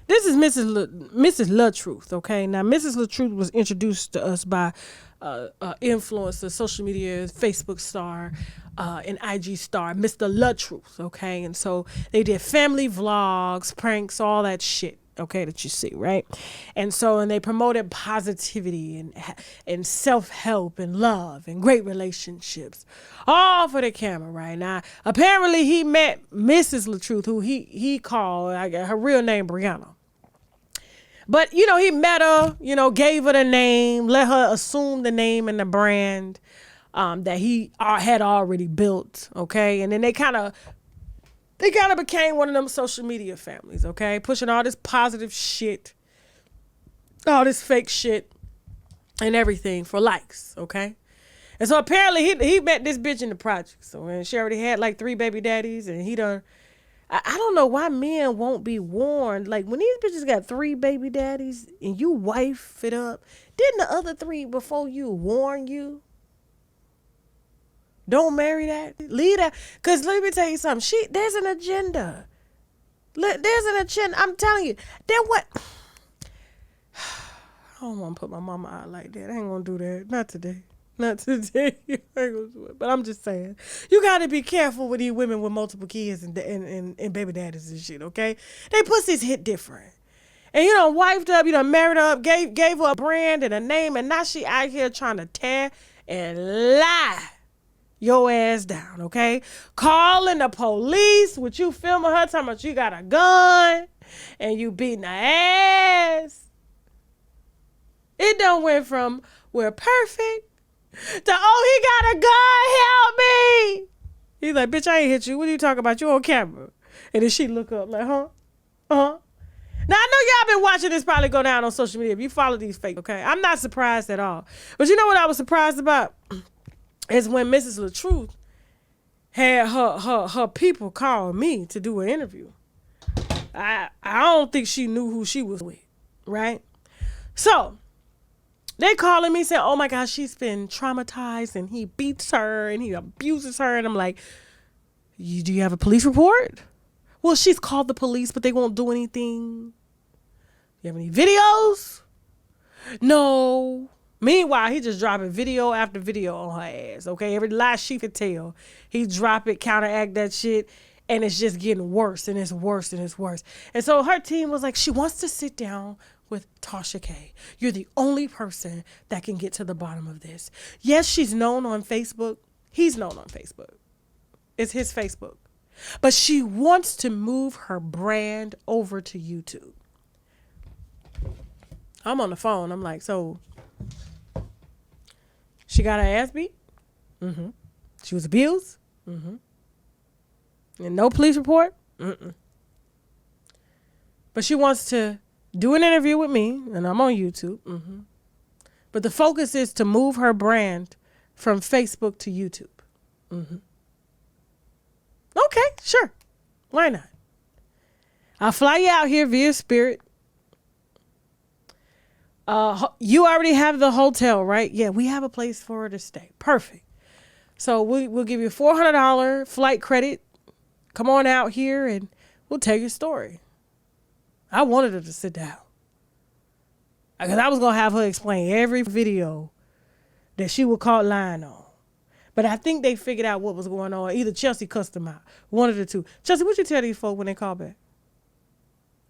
This is Mrs. LaTruth, okay? Now, Mrs. LaTruth was introduced to us by influencer, social media, Facebook star, and IG star, Mr. LaTruth, okay? And so they did family vlogs, pranks, all that shit, okay, that you see, right? And they promoted positivity and self-help and love and great relationships, all for the camera, right? Now, apparently he met Mrs. LaTruth, who he called, her real name, Brianna. But, he met her, gave her the name, let her assume the name and the brand that he had already built, okay? And then they kind of became one of them social media families, okay? Pushing all this positive shit, all this fake shit and everything for likes, okay? And so apparently he met this bitch in the project. So and she already had like 3 baby daddies, and he done... I don't know why men won't be warned. Like, when these bitches got 3 baby daddies and you wife it up, didn't the other 3 before you warn you? Don't marry that. Leave that. Because let me tell you something. There's an agenda. There's an agenda. I'm telling you. Then what? I don't want to put my mama out like that. I ain't going to do that. Not today. Not today. I ain't gonna do it. But I'm just saying, you got to be careful with these women with multiple kids and baby daddies and shit, okay? They pussies hit different. And you done wifed up, you done married her up, gave her a brand and a name, and now she out here trying to tear and lie your ass down, okay? Calling the police with you filming her talking about you got a gun and you beating her ass. It done went from we're perfect to, oh, he got a gun, help me. He's like, bitch, I ain't hit you. What are you talking about? You on camera. And then she look up like, huh? Uh-huh. Now, I know y'all been watching this probably go down on social media. If you follow these fake, okay? I'm not surprised at all. But you know what I was surprised about? Is when Mrs. LaTruth had her people call me to do an interview. I don't think she knew who she was with, right? So they calling me saying, oh my gosh, she's been traumatized and he beats her and he abuses her. And I'm like, do you have a police report? Well, she's called the police, but they won't do anything. You have any videos? No. Meanwhile, he just dropping video after video on her ass, okay? Every lie she could tell, he drop it, counteract that shit, and it's just getting worse and it's worse and it's worse. And so her team was like, she wants to sit down with Tasha K. You're the only person that can get to the bottom of this. Yes, she's known on Facebook. He's known on Facebook. It's his Facebook. But she wants to move her brand over to YouTube. I'm on the phone. I'm like, so she got her ass beat? Mm-hmm. She was abused? Mm-hmm. And no police report? Mm-mm. But she wants to do an interview with me, and I'm on YouTube. Mm-hmm. But the focus is to move her brand from Facebook to YouTube. Mm-hmm. Okay, sure. Why not? I'll fly you out here via Spirit. You already have the hotel, right? Yeah, we have a place for her to stay. Perfect. So we'll give you a $400 flight credit. Come on out here and we'll tell your story. I wanted her to sit down. Because I was going to have her explain every video that she was caught lying on. But I think they figured out what was going on. Either Chelsea cussed them out. One of the two. Chelsea, what you tell these folks when they call back?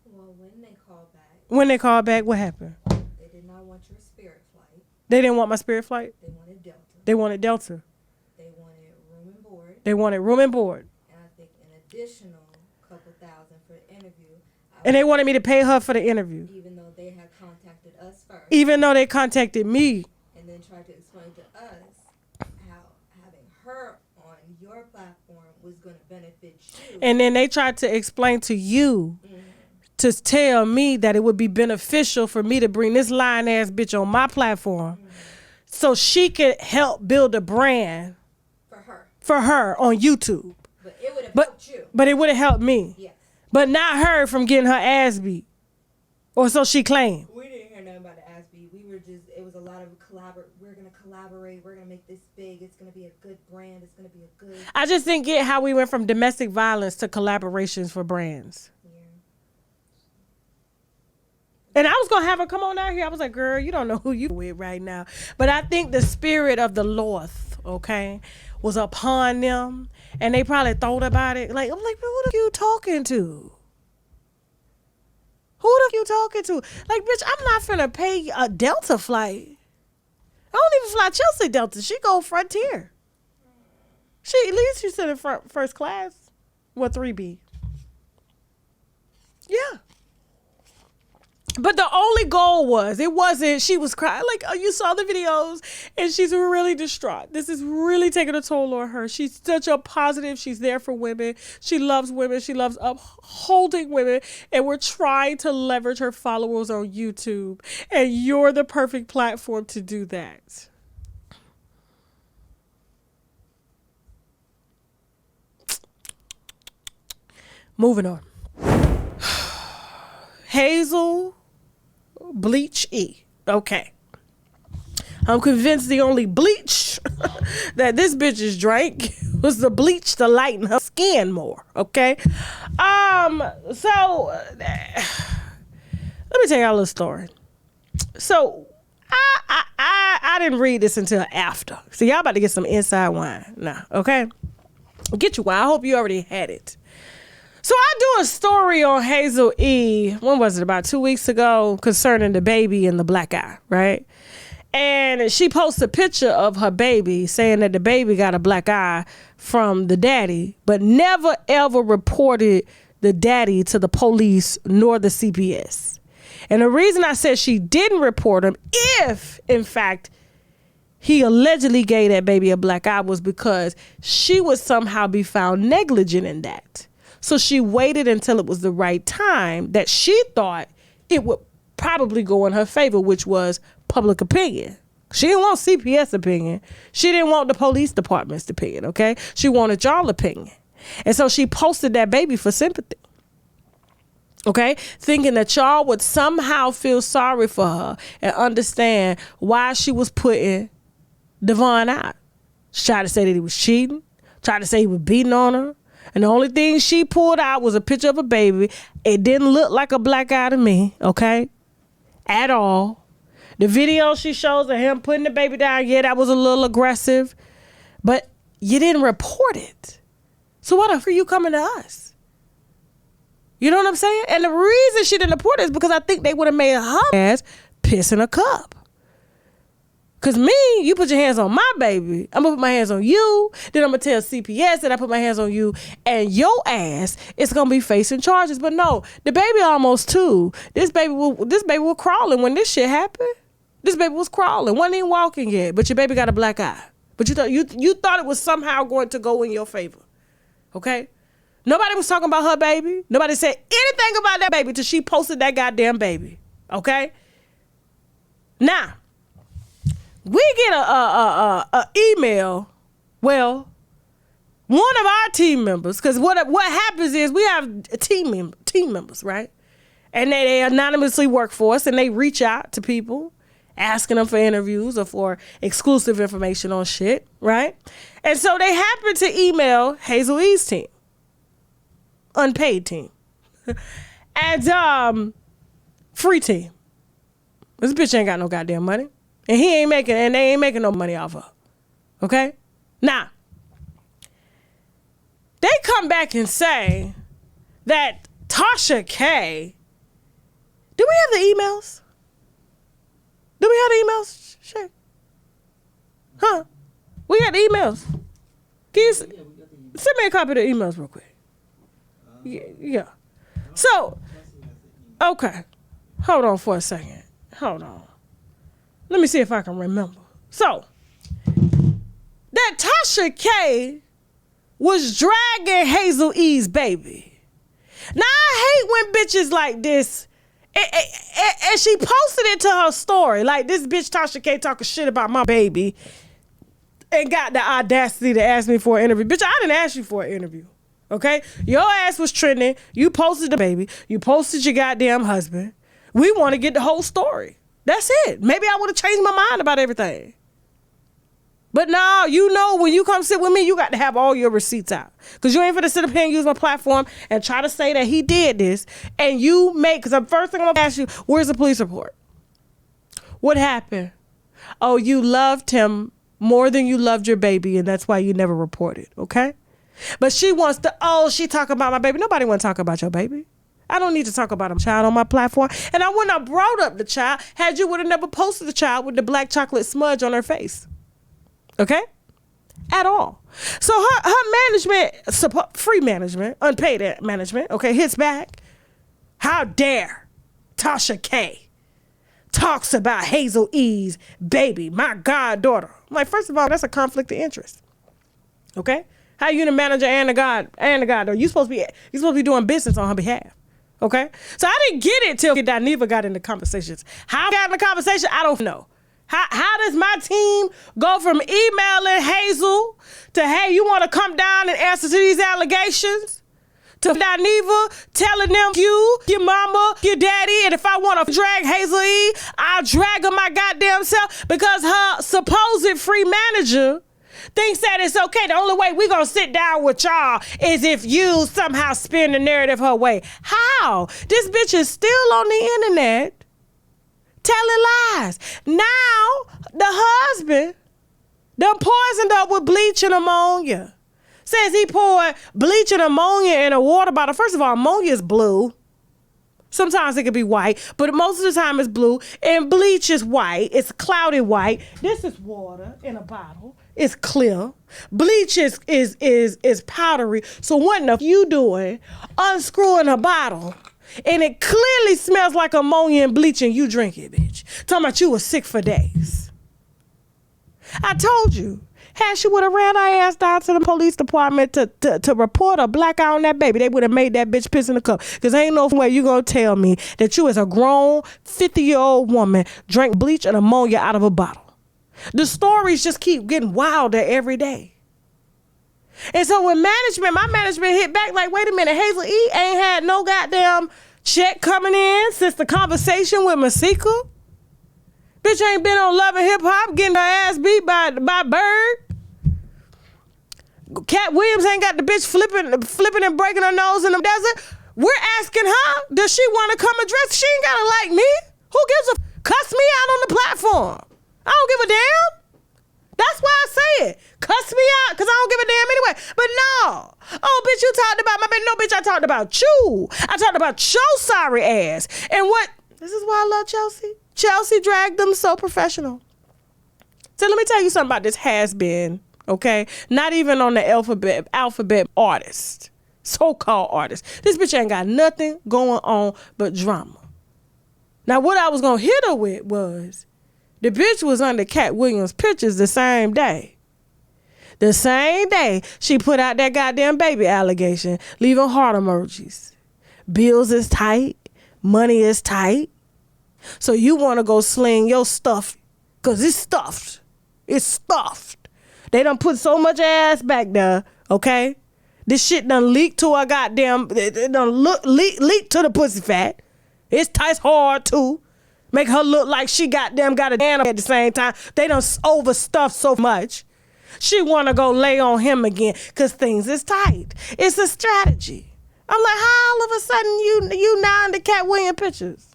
Well, when they call back. When they call back, what happened? They did not want your Spirit flight. They didn't want my Spirit flight? They wanted Delta. They wanted Delta. They wanted room and board. They wanted room and board. And I think an additional couple thousand for the interview. And they wanted me to pay her for the interview. Even though they had contacted us first. Even though they contacted me. And then tried to explain to us how having her on your platform was going to benefit you. And then they tried to explain to you to tell me that it would be beneficial for me to bring this lying ass bitch on my platform so she could help build a brand for her on YouTube. But it would have helped you. But it would have helped me. Yes. But not her from getting her ass beat. Or so she claimed. We didn't hear nothing about the ass beat. We were just, it was a lot of we're going to collaborate. We're going to make this big. It's going to be a good brand. It's going to be a good. I just didn't get how we went from domestic violence to collaborations for brands. And I was going to have her come on out here. I was like, girl, you don't know who you with right now. But I think the spirit of the Lord, okay, was upon them. And they probably thought about it. Like, I'm like, who the f you talking to? Who the f you talking to? Like, bitch, I'm not finna pay a Delta flight. I don't even fly Chelsea Delta. She go Frontier. At least she's in the first class. Well, 3B. Yeah. But the only goal was, it wasn't, she was crying. Like, oh, you saw the videos and she's really distraught. This is really taking a toll on her. She's such a positive. She's there for women. She loves women. She loves upholding women. And we're trying to leverage her followers on YouTube. And you're the perfect platform to do that. Moving on. Hazel Bleach E. Okay. I'm convinced the only bleach that this bitch has drank was the bleach to lighten her skin more. Okay. So let me tell y'all a little story. So I didn't read this until after. So y'all about to get some inside wine now. Okay. Get your wine. I hope you already had it. So I do a story on Hazel E. When was it? About 2 weeks ago, concerning the baby and the black eye, right? And she posts a picture of her baby saying that the baby got a black eye from the daddy, but never ever reported the daddy to the police nor the CPS. And the reason I said she didn't report him, if in fact he allegedly gave that baby a black eye, was because she would somehow be found negligent in that. So she waited until it was the right time that she thought it would probably go in her favor, which was public opinion. She didn't want CPS opinion. She didn't want the police department's opinion, okay? She wanted y'all opinion. And so she posted that baby for sympathy, okay? Thinking that y'all would somehow feel sorry for her and understand why she was putting Devon out. She tried to say that he was cheating, tried to say he was beating on her. And the only thing she pulled out was a picture of a baby. It didn't look like a black eye to me, okay? At all. The video she shows of him putting the baby down, yeah, that was a little aggressive. But you didn't report it. So why the f are you coming to us? You know what I'm saying? And the reason she didn't report it is because I think they would have made her ass piss in a cup. Because me, you put your hands on my baby, I'm going to put my hands on you, then I'm going to tell CPS that I put my hands on you, and your ass is going to be facing charges. But no, the baby almost 2. This baby was crawling when this shit happened. This baby was crawling, wasn't even walking yet, but your baby got a black eye. But you thought it was somehow going to go in your favor, okay? Nobody was talking about her baby. Nobody said anything about that baby till she posted that goddamn baby, okay? Now, we get a email. Well, one of our team members, because what happens is we have team members, right? And they anonymously work for us, and they reach out to people, asking them for interviews or for exclusive information on shit, right? And so they happen to email Hazel E's team, unpaid team, and free team. This bitch ain't got no goddamn money. And they ain't making no money off her. Okay? Now, they come back and say that Tasha K. Do we have the emails? Do we have the emails? Sure. Huh? We got the emails. Can you send me a copy of the emails real quick? Yeah. So, okay. Hold on for a second. Hold on. Let me see if I can remember. So, that Tasha K was dragging Hazel E's baby. Now, I hate when bitches like this, and she posted it to her story. Like, this bitch Tasha K talking shit about my baby and got the audacity to ask me for an interview. Bitch, I didn't ask you for an interview, okay? Your ass was trending. You posted the baby. You posted your goddamn husband. We want to get the whole story. That's it. Maybe I would have changed my mind about everything. But now, you know, when you come sit with me, you got to have all your receipts out. Because you ain't finna sit up here and use my platform and try to say that he did this. And you make, because the first thing I'm going to ask you, where's the police report? What happened? Oh, you loved him more than you loved your baby, and that's why you never reported, okay? But she wants to, she talk about my baby. Nobody want to talk about your baby. I don't need to talk about a child on my platform. And I wouldn't have brought up the child had you would have never posted the child with the black chocolate smudge on her face. Okay? At all. So her management, free management, unpaid management, okay, hits back. How dare Tasha K talks about Hazel E's baby, my goddaughter. I'm like, first of all, that's a conflict of interest. Okay? How you the manager and the goddaughter? You supposed to be doing business on her behalf. Okay? So I didn't get it till Dineva got into conversations. How I got in the conversation, I don't know. How does my team go from emailing Hazel to, hey, you want to come down and answer to these allegations? To Dineva telling them you, your mama, your daddy, and if I want to drag Hazel E, I'll drag her my goddamn self because her supposed free manager thinks that it's okay. The only way we gonna sit down with y'all is if you somehow spin the narrative her way. How? This bitch is still on the internet telling lies. Now, the husband done poisoned up with bleach and ammonia. Says he poured bleach and ammonia in a water bottle. First of all, ammonia is blue. Sometimes it can be white, but most of the time it's blue. And bleach is white. It's cloudy white. This is water in a bottle. It's clear. Bleach is powdery. So what the you doing? Unscrewing a bottle. And it clearly smells like ammonia and bleach and you drink it, bitch. Talking about you was sick for days. I told you. Had she would have ran her ass down to the police department to report a black eye on that baby, they would have made that bitch piss in the cup. Because ain't no way you gonna tell me that you as a grown 50-year-old woman drank bleach and ammonia out of a bottle. The stories just keep getting wilder every day. And so when my management hit back like, wait a minute, Hazel E ain't had no goddamn check coming in since the conversation with Masika. Bitch ain't been on Love and Hip Hop getting her ass beat by Bird. Cat Williams ain't got the bitch flipping and breaking her nose in the desert. We're asking her, does she want to come address? She ain't gotta like me. Who gives a cuss me out on the platform? I don't give a damn. That's why I say it. Cuss me out, because I don't give a damn anyway. But no. Oh, bitch, you talked about my baby. No, bitch, I talked about you. I talked about your sorry ass. And what? This is why I love Chelsea. Chelsea dragged them so professional. So let me tell you something about this has-been, okay? Not even on the alphabet artist, so-called artist. This bitch ain't got nothing going on but drama. Now, what I was going to hit her with was, the bitch was under Cat Williams' pictures the same day. The same day she put out that goddamn baby allegation, leaving heart emojis. Bills is tight. Money is tight. So you want to go sling your stuff because it's stuffed. It's stuffed. They done put so much ass back there, okay? This shit done leaked to her goddamn, it done leaked to the pussy fat. It's tight hard too. Make her look like she goddamn got a damn at the same time. They done overstuffed so much. She want to go lay on him again because things is tight. It's a strategy. I'm like, how all of a sudden you now in the Cat Williams pictures?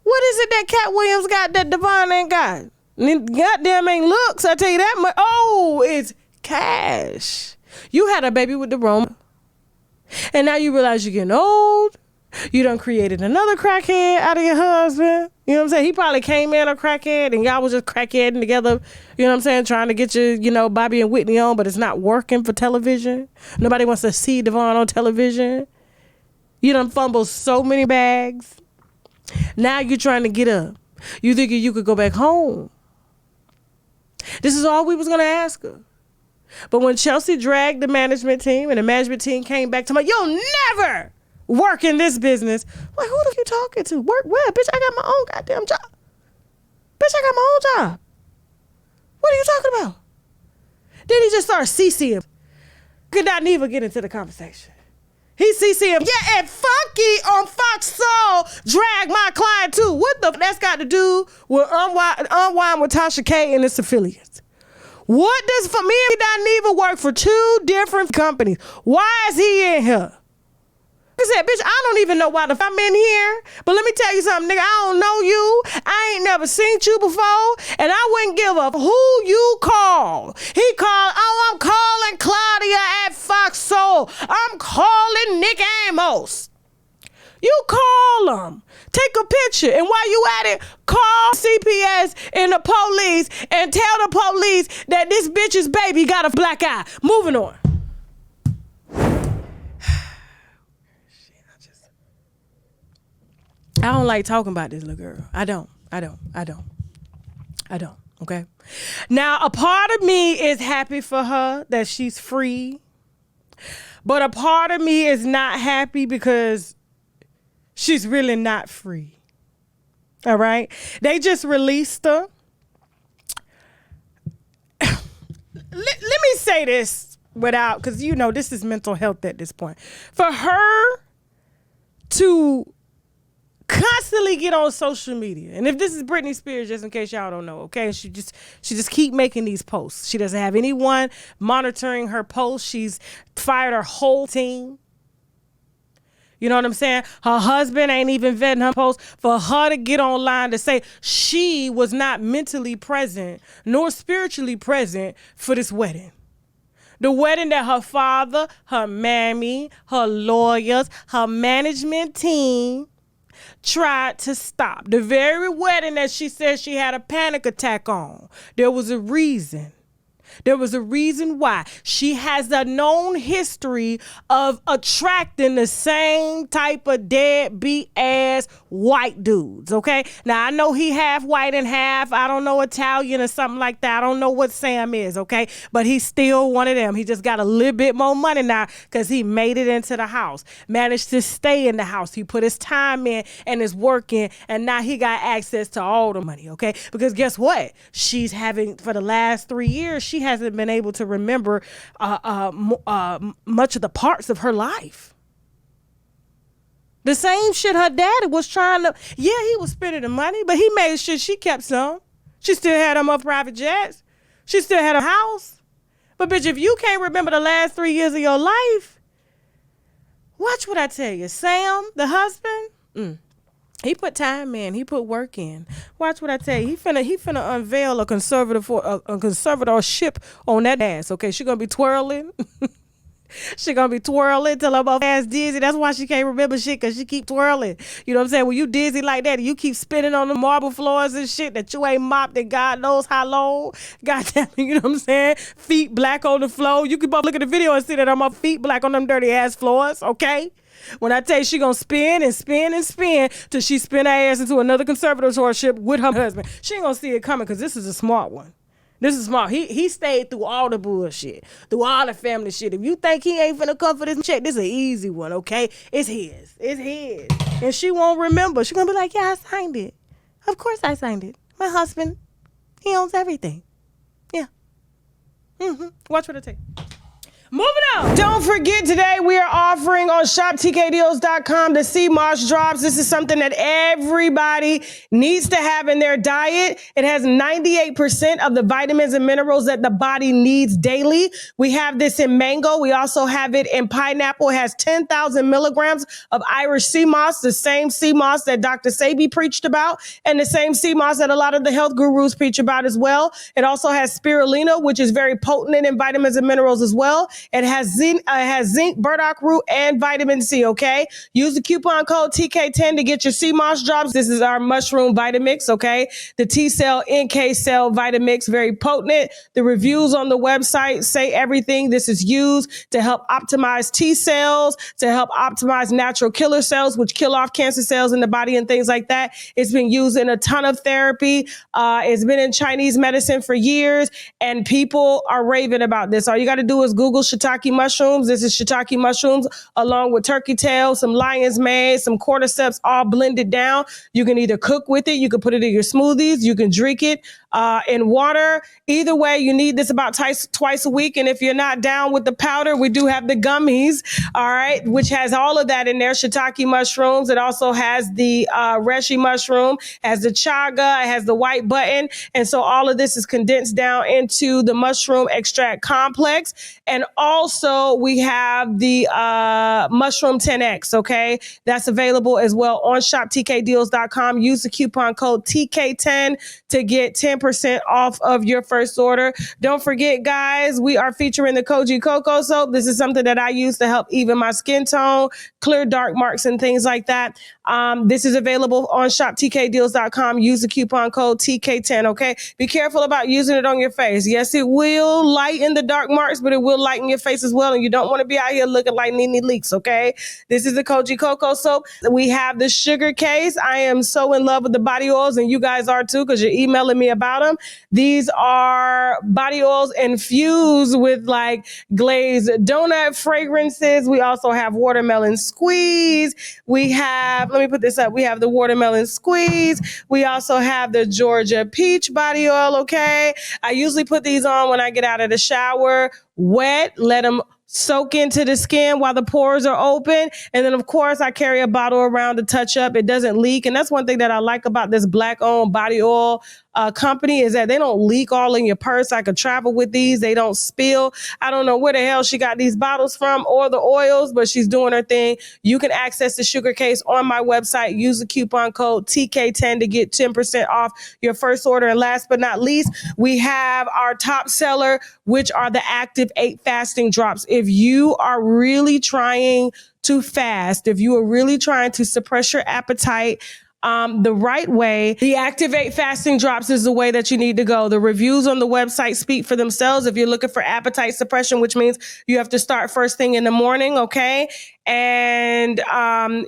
What is it that Cat Williams got that Devon ain't got? Goddamn ain't looks, I tell you that much. Oh, it's cash. You had a baby with the Roma. And now you realize you're getting old. You done created another crackhead out of your husband. You know what I'm saying? He probably came in a crackhead and y'all was just crackheading together. You know what I'm saying? Trying to get you, Bobby and Whitney on, but it's not working for television. Nobody wants to see Devon on television. You done fumbled so many bags. Now you're trying to get up. You thinking you could go back home. This is all we was going to ask her. But when Chelsea dragged the management team and the management team came back to me, you'll never work in this business. Like, who the f you talking to? Work where? Bitch, I got my own goddamn job. Bitch, I got my own job. What are you talking about? Then he just started CCing. Could not even get into the conversation. He CC'd him. Yeah, and Funky on Fox Soul drag my client too. What the that's got to do with Unwind with Tasha K and its affiliates? What does for me and Dineva work for 2 different companies? Why is he in here? I said, bitch, I don't even know why the fuck I'm in here. But let me tell you something, nigga. I don't know you. I ain't never seen you before. And I wouldn't give up who you call. He called, oh, I'm calling Claudia at Fox Soul. I'm calling Nick Amos. You call them. Take a picture. And while you at it, call CPS and the police and tell the police that this bitch's baby got a black eye. Moving on. I don't like talking about this little girl. I don't. Okay. Now, a part of me is happy for her that she's free. But a part of me is not happy because she's really not free. All right. They just released her. Let me say this without, because, you know, this is mental health at this point. For her to constantly get on social media, and if this is Britney Spears, just in case y'all don't know, okay, she just keep making these posts. She doesn't have anyone monitoring her posts. She's fired her whole team. You know what I'm saying? Her husband ain't even vetting her posts. For her to get online to say she was not mentally present nor spiritually present for this wedding. The wedding that her father, her mammy, her lawyers, her management team tried to stop. The very wedding that she said she had a panic attack on. There was a reason. There was a reason why. She has a known history of attracting the same type of deadbeat ass white dudes, okay? Now, I know he half white and half, I don't know, Italian or something like that. I don't know what Sam is, okay? But he's still one of them. He just got a little bit more money now because he made it into the house, managed to stay in the house. He put his time in and is working, and now he got access to all the money, okay? Because guess what? She's having, for the last 3 years, she hasn't been able to remember much of the parts of her life. The same shit her daddy was trying to, yeah, he was spending the money, but he made sure she kept some. She still had them up private jets. She still had a house. But bitch, if you can't remember the last 3 years of your life, watch what I tell you. Sam, the husband, he put time in. He put work in. Watch what I tell you. He finna unveil a conservatorship on that ass. Okay, she gonna be twirling. She gonna be twirling till her ass dizzy. That's why she can't remember shit, because she keep twirling. You know what I'm saying? When you dizzy like that and you keep spinning on the marble floors and shit that you ain't mopped in God knows how long. Goddamn, you know what I'm saying? Feet black on the floor. You can both look at the video and see that my feet black on them dirty ass floors, okay? When I tell you she gonna spin and spin and spin till she spin her ass into another conservatorship with her husband. She ain't gonna see it coming, because this is a smart one. This is smart. He stayed through all the bullshit, through all the family shit. If you think he ain't finna come for this check, this is an easy one, okay? It's his. It's his. And she won't remember. She gonna be like, yeah, I signed it. Of course I signed it. My husband, he owns everything. Yeah. Watch what I take. Moving on. Don't forget, today we are offering on shoptkdeals.com the sea moss drops. This is something that everybody needs to have in their diet. It has 98% of the vitamins and minerals that the body needs daily. We have this in mango. We also have it in pineapple. It has 10,000 milligrams of Irish sea moss, the same sea moss that Dr. Sebi preached about, and the same sea moss that a lot of the health gurus preach about as well. It also has spirulina, which is very potent in vitamins and minerals as well. It has zinc, burdock root, and vitamin C, okay? Use the coupon code TK10 to get your sea moss drops. This is our mushroom Vitamix, okay? The T-cell, NK cell Vitamix, very potent. The reviews on the website say everything. This is used to help optimize T cells, to help optimize natural killer cells, which kill off cancer cells in the body and things like that. It's been used in a ton of therapy. It's been in Chinese medicine for years, and people are raving about this. All you got to do is Google shiitake mushrooms. This is shiitake mushrooms along with turkey tail, some lion's mane, some cordyceps, all blended down. You can either cook with it, you can put it in your smoothies, you can drink it in water. Either way, you need this about twice a week. And if you're not down with the powder, we do have the gummies, all right, which has all of that in there. Shiitake mushrooms. It also has the reishi mushroom, has the chaga, it has the white button. And so all of this is condensed down into the mushroom extract complex. And also we have the mushroom 10X, okay? That's available as well on shoptkdeals.com. Use the coupon code TK10 to get 10% off of your first order. Don't forget, guys, we are featuring the Koji Cocoa Soap. This is something that I use to help even my skin tone, clear dark marks and things like that. This is available on shoptkdeals.com. Use the coupon code TK10, okay? Be careful about using it on your face. Yes, it will lighten the dark marks, but it will lighten your face as well. And you don't want to be out here looking like Nene Leaks, okay? This is the Koji Cocoa Soap. We have the sugar case. I am so in love with the body oils, and you guys are too, because you're emailing me about them. These are body oils infused with like glazed donut fragrances. We also have watermelon squeeze. We have, let me put this up. We have the watermelon squeeze. We also have the Georgia peach body oil, okay? I usually put these on when I get out of the shower, wet, let them soak into the skin while the pores are open. And then, of course, I carry a bottle around to touch up. It doesn't leak. And that's one thing that I like about this Black-owned body oil company is that they don't leak all in your purse. I could travel with these. They don't spill. I don't know where the hell she got these bottles from or the oils, but she's doing her thing. You can access the sugar case on my website. Use the coupon code TK10 to get 10% off your first order. And last but not least, we have our top seller, which are the Active 8 fasting drops. If you are really trying to fast, if you are really trying to suppress your appetite, the right way, the Activate Fasting Drops is the way that you need to go. The reviews on the website speak for themselves. If you're looking for appetite suppression, which means you have to start first thing in the morning, okay? And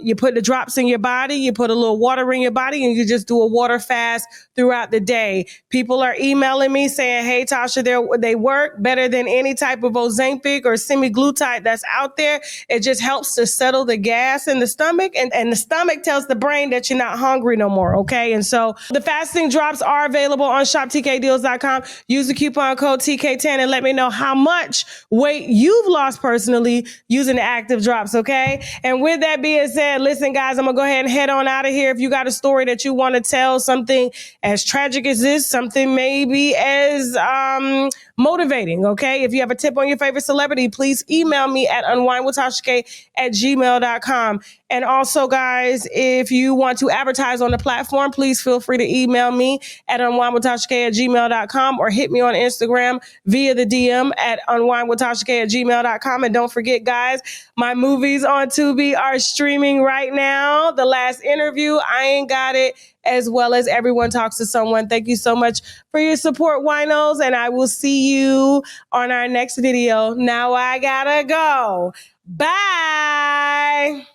you put the drops in your body, you put a little water in your body, and you just do a water fast throughout the day. People are emailing me saying, hey, Tasha, they work better than any type of Ozempic or semaglutide that's out there. It just helps to settle the gas in the stomach, and the stomach tells the brain that you're not hungry no more, okay? And so the fasting drops are available on shoptkdeals.com. Use the coupon code TK10 and let me know how much weight you've lost personally using the active drops, okay? And with that being said, listen, guys, I'm going to go ahead and head on out of here. If you got a story that you want to tell, something as tragic as this, something maybe as motivating, okay? If you have a tip on your favorite celebrity, please email me at unwindwithtasha@gmail.com. And also, guys, if you want to advertise on the platform, please feel free to email me at unwindwithtasha@gmail.com or hit me on Instagram via the DM at unwindwithtasha@gmail.com. And don't forget, guys, my movies on Tubi are streaming right now. The Last Interview, I Ain't Got It, as well as Everyone Talks to Someone. Thank you so much for your support, winos, and I will see you on our next video. Now I gotta go. Bye.